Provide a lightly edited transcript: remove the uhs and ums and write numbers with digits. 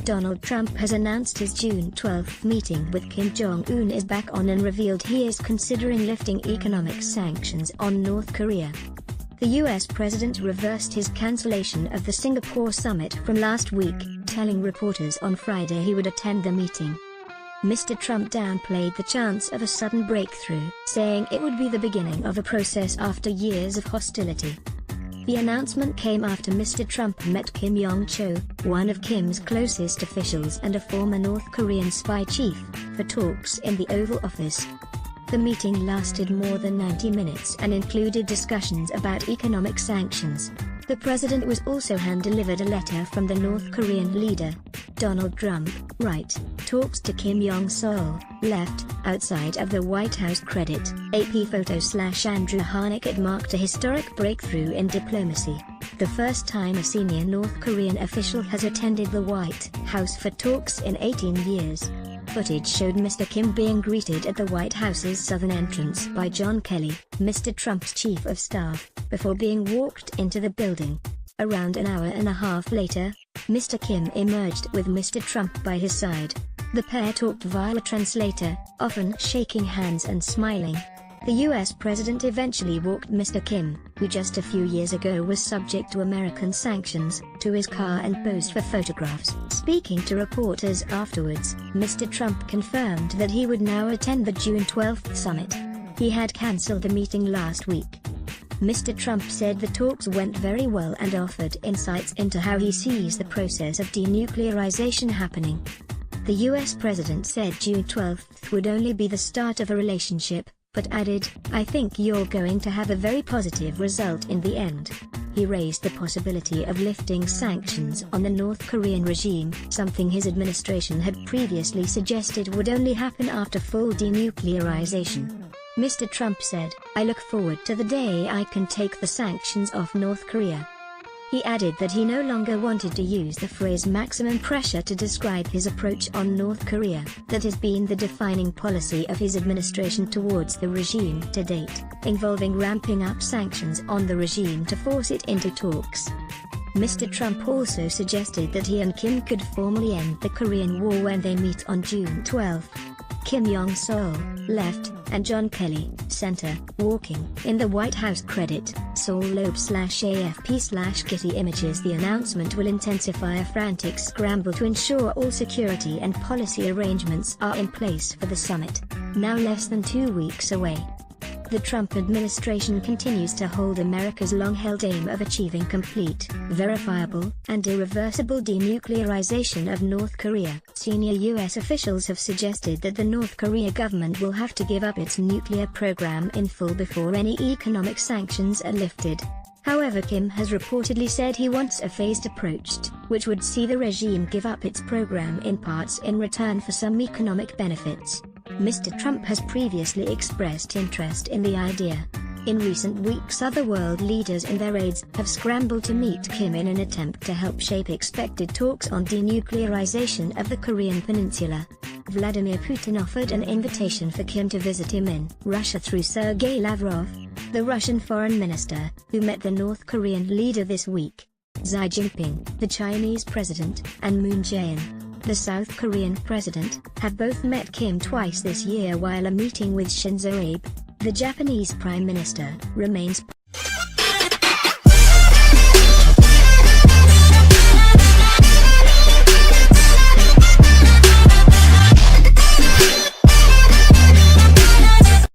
Donald Trump has announced his June 12 meeting with Kim Jong-un is back on and revealed he is considering lifting economic sanctions on North Korea. The US president reversed his cancellation of the Singapore summit from last week, telling reporters on Friday he would attend the meeting. Mr. Trump downplayed the chance of a sudden breakthrough, saying it would be the beginning of a process after years of hostility. The announcement came after Mr. Trump met Kim Jong-un, one of Kim's closest officials and a former North Korean spy chief, for talks in the Oval Office. The meeting lasted more than 90 minutes and included discussions about economic sanctions. The president was also hand-delivered a letter from the North Korean leader, Donald Trump, right, talks to Kim Jong-un, left, outside of the White House credit. AP photo/Andrew Harnick. It marked a historic breakthrough in diplomacy, the first time a senior North Korean official has attended the White House for talks in 18 years. Footage showed Mr. Kim being greeted at the White House's southern entrance by John Kelly, Mr. Trump's chief of staff, before being walked into the building. Around an hour and a half later, Mr. Kim emerged with Mr. Trump by his side. The pair talked via a translator, often shaking hands and smiling. The US president eventually walked Mr. Kim, who just a few years ago was subject to American sanctions, to his car and posed for photographs. Speaking to reporters afterwards, Mr. Trump confirmed that he would now attend the June 12 summit. He had cancelled the meeting last week. Mr. Trump said the talks went very well and offered insights into how he sees the process of denuclearization happening. The US president said June 12 would only be the start of a relationship, but added, "I think you're going to have a very positive result in the end." He raised the possibility of lifting sanctions on the North Korean regime, something his administration had previously suggested would only happen after full denuclearization. Mr. Trump said, "I look forward to the day I can take the sanctions off North Korea." He added that he no longer wanted to use the phrase maximum pressure to describe his approach on North Korea, that has been the defining policy of his administration towards the regime to date, involving ramping up sanctions on the regime to force it into talks. Mr. Trump also suggested that he and Kim could formally end the Korean War when they meet on June 12. Kim Jong-un, left, and John Kelly, center, walking in the White House credit. Saul Loeb/AFP/Getty Images. The announcement will intensify a frantic scramble to ensure all security and policy arrangements are in place for the summit, now less than 2 weeks away. The Trump administration continues to hold America's long-held aim of achieving complete, verifiable, and irreversible denuclearization of North Korea. Senior US officials have suggested that the North Korea government will have to give up its nuclear program in full before any economic sanctions are lifted. However, Kim has reportedly said he wants a phased approach, which would see the regime give up its program in parts in return for some economic benefits. Mr. Trump has previously expressed interest in the idea. In recent weeks, other world leaders and their aides have scrambled to meet Kim in an attempt to help shape expected talks on denuclearization of the Korean peninsula. Vladimir Putin offered an invitation for Kim to visit him in Russia through Sergei Lavrov, the Russian foreign minister, who met the North Korean leader this week. Xi Jinping, the Chinese president, and Moon Jae-in, the South Korean president, have both met Kim twice this year, while a meeting with Shinzo Abe, the Japanese prime minister, remains